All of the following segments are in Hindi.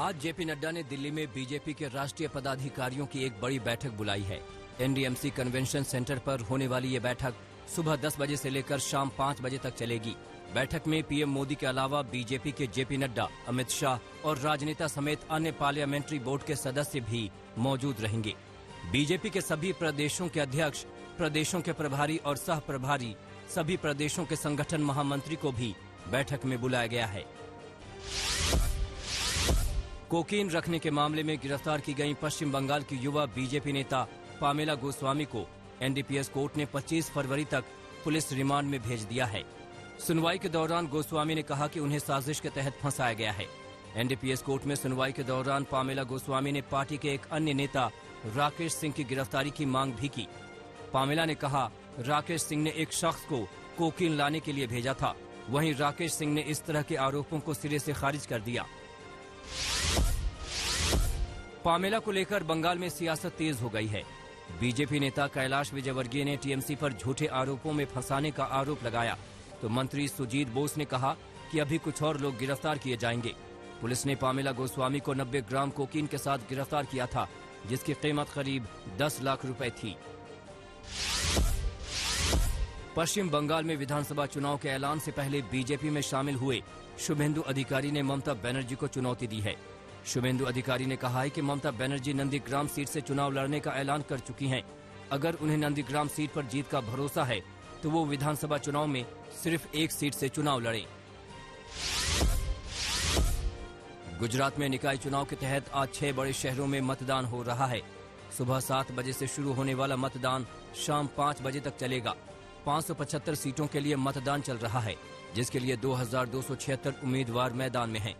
आज जेपी नड्डा ने दिल्ली में बीजेपी के राष्ट्रीय पदाधिकारियों की एक बड़ी बैठक बुलाई है। एनडीएमसी कन्वेंशन सेंटर पर होने वाली ये बैठक सुबह 10 बजे से लेकर शाम 5 बजे तक चलेगी। बैठक में पीएम मोदी के अलावा बीजेपी के जेपी नड्डा, अमित शाह और राजनेता समेत अन्य पार्लियामेंट्री बोर्ड के सदस्य भी मौजूद रहेंगे। बीजेपी के सभी प्रदेशों के अध्यक्ष, प्रदेशों के प्रभारी और सह प्रभारी, सभी प्रदेशों के संगठन महामंत्री को भी बैठक में बुलाया गया है। कोकीन रखने के मामले में गिरफ्तार की गई पश्चिम बंगाल की युवा बीजेपी नेता पामेला गोस्वामी को एनडीपीएस कोर्ट ने 25 फरवरी तक पुलिस रिमांड में भेज दिया है। सुनवाई के दौरान गोस्वामी ने कहा कि उन्हें साजिश के तहत फंसाया गया है। एनडीपीएस कोर्ट में सुनवाई के दौरान पामेला गोस्वामी ने पार्टी के एक अन्य नेता राकेश सिंह की गिरफ्तारी की मांग भी की। पामेला ने कहा, राकेश सिंह ने एक शख्स को कोकीन लाने के लिए भेजा था। वहीं राकेश सिंह ने इस तरह के आरोपों को सिरे से खारिज कर दिया। पामेला को लेकर बंगाल में सियासत तेज हो गई है। बीजेपी नेता कैलाश विजयवर्गीय ने टीएमसी पर झूठे आरोपों में फंसाने का आरोप लगाया तो मंत्री सुजीत बोस ने कहा कि अभी कुछ और लोग गिरफ्तार किए जाएंगे। पुलिस ने पामेला गोस्वामी को 90 ग्राम कोकीन के साथ गिरफ्तार किया था, जिसकी कीमत करीब 10 लाख रुपए थी। पश्चिम बंगाल में विधानसभा चुनाव के ऐलान से पहले बीजेपी में शामिल हुए शुभेंदु अधिकारी ने ममता बनर्जी को चुनौती दी है। शुभेंदु अधिकारी ने कहा है कि ममता बनर्जी नंदीग्राम सीट से चुनाव लड़ने का ऐलान कर चुकी हैं। अगर उन्हें नंदीग्राम सीट पर जीत का भरोसा है तो वो विधानसभा चुनाव में सिर्फ एक सीट से चुनाव लड़ें। गुजरात में निकाय चुनाव के तहत आज 6 बड़े शहरों में मतदान हो रहा है। सुबह 7 बजे से शुरू होने वाला मतदान शाम 5 बजे तक चलेगा। 575 सीटों के लिए मतदान चल रहा है, जिसके लिए 2276 उम्मीदवार मैदान में हैं।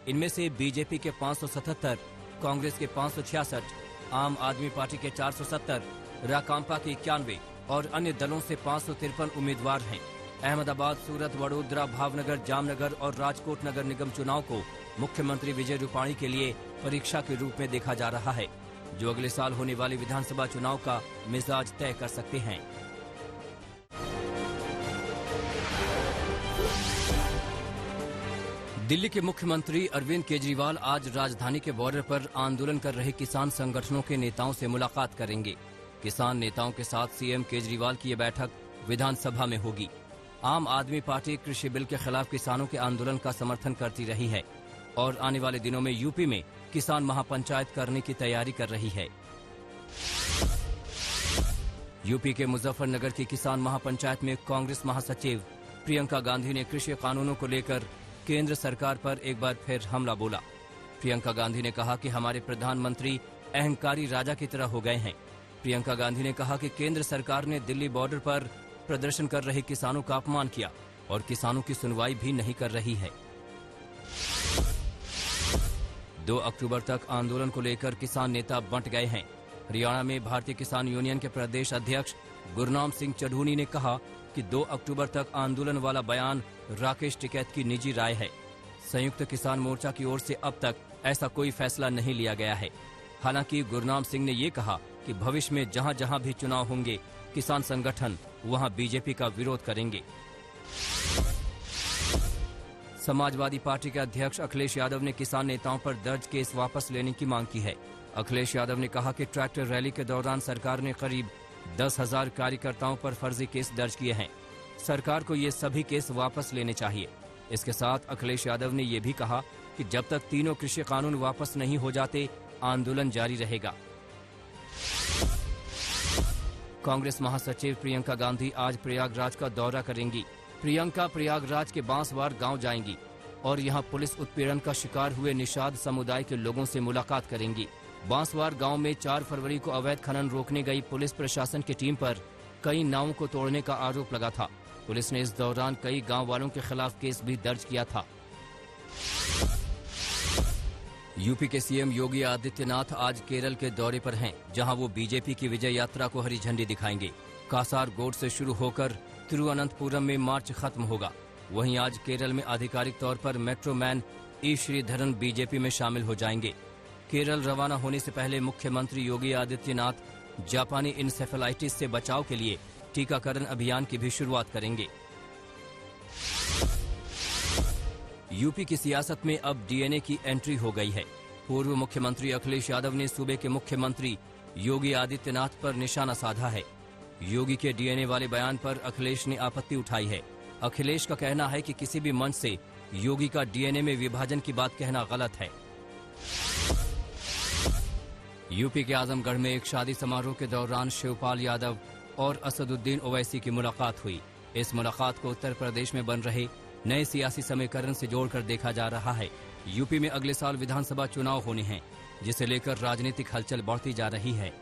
इनमें से बीजेपी के 577, कांग्रेस के 566, आम आदमी पार्टी के 470, राकांपा के 91 और अन्य दलों से 553 उम्मीदवार हैं। अहमदाबाद, सूरत, वडोदरा, भावनगर, जामनगर और राजकोट नगर निगम चुनाव को मुख्यमंत्री विजय रूपाणी के लिए परीक्षा के रूप में देखा जा रहा है, जो अगले साल होने वाले विधानसभा चुनाव का मिजाज तय कर सकते हैं। दिल्ली के मुख्यमंत्री अरविंद केजरीवाल आज राजधानी के बॉर्डर पर आंदोलन कर रहे किसान संगठनों के नेताओं से मुलाकात करेंगे। किसान नेताओं के साथ सीएम केजरीवाल की ये बैठक विधानसभा में होगी। आम आदमी पार्टी कृषि बिल के खिलाफ किसानों के आंदोलन का समर्थन करती रही है और आने वाले दिनों में यूपी में किसान महापंचायत करने की तैयारी कर रही है। यूपी के मुजफ्फरनगर की किसान महापंचायत में कांग्रेस महासचिव प्रियंका गांधी ने कृषि कानूनों को लेकर केंद्र सरकार पर एक बार फिर हमला बोला। प्रियंका गांधी ने कहा कि हमारे प्रधानमंत्री अहंकारी राजा की तरह हो गए हैं। प्रियंका गांधी ने कहा कि केंद्र सरकार ने दिल्ली बॉर्डर पर प्रदर्शन कर रहे किसानों का अपमान किया और किसानों की सुनवाई भी नहीं कर रही है। 2 अक्टूबर तक आंदोलन को लेकर किसान नेता बंट गए हैं। हरियाणा में भारतीय किसान यूनियन के प्रदेश अध्यक्ष गुरनाम सिंह चढ़ूनी ने कहा कि 2 अक्टूबर तक आंदोलन वाला बयान राकेश टिकैत की निजी राय है। संयुक्त किसान मोर्चा की ओर से अब तक ऐसा कोई फैसला नहीं लिया गया है। हालांकि गुरनाम सिंह ने ये कहा कि भविष्य में जहां जहां भी चुनाव होंगे, किसान संगठन वहां बीजेपी का विरोध करेंगे। समाजवादी पार्टी के अध्यक्ष अखिलेश यादव ने किसान नेताओं पर दर्ज केस वापस लेने की मांग की है। अखिलेश यादव ने कहा कि ट्रैक्टर रैली के दौरान सरकार ने करीब 10,000 कार्यकर्ताओं पर फर्जी केस दर्ज किए हैं। सरकार को ये सभी केस वापस लेने चाहिए। इसके साथ अखिलेश यादव ने ये भी कहा कि जब तक तीनों कृषि कानून वापस नहीं हो जाते, आंदोलन जारी रहेगा। कांग्रेस महासचिव प्रियंका गांधी आज प्रयागराज का दौरा करेंगी। प्रियंका प्रयागराज के बांसवार गांव जाएंगी और यहां पुलिस उत्पीड़न का शिकार हुए निषाद समुदाय के लोगों से मुलाकात करेंगी। बांसवार गांव में 4 फरवरी को अवैध खनन रोकने गई पुलिस प्रशासन की टीम पर कई नावों को तोड़ने का आरोप लगा था। पुलिस ने इस दौरान कई गांव वालों के खिलाफ केस भी दर्ज किया था। यूपी के सीएम योगी आदित्यनाथ आज केरल के दौरे पर हैं, जहां वो बीजेपी की विजय यात्रा को हरी झंडी दिखाएंगे। कासारगोड से शुरू होकर तिरुवनंतपुरम में मार्च खत्म होगा। वहीं आज केरल में आधिकारिक तौर पर मेट्रो मैन ई श्रीधरन बीजेपी में शामिल हो जाएंगे। केरल रवाना होने से पहले मुख्यमंत्री योगी आदित्यनाथ जापानी इंसेफेलाइटिस से बचाव के लिए टीकाकरण अभियान की भी शुरुआत करेंगे। यूपी की सियासत में अब डीएनए की एंट्री हो गई है। पूर्व मुख्यमंत्री अखिलेश यादव ने सूबे के मुख्यमंत्री योगी आदित्यनाथ पर निशाना साधा है। योगी के डीएनए वाले बयान पर अखिलेश ने आपत्ति उठाई है। अखिलेश का कहना है कि किसी भी मंच से योगी का डीएनए में विभाजन की बात कहना गलत है। यूपी के आजमगढ़ में एक शादी समारोह के दौरान शिवपाल यादव और असदुद्दीन ओवैसी की मुलाकात हुई। इस मुलाकात को उत्तर प्रदेश में बन रहे नए सियासी समीकरण से जोड़कर देखा जा रहा है। यूपी में अगले साल विधानसभा चुनाव होने हैं, जिसे लेकर राजनीतिक हलचल बढ़ती जा रही है।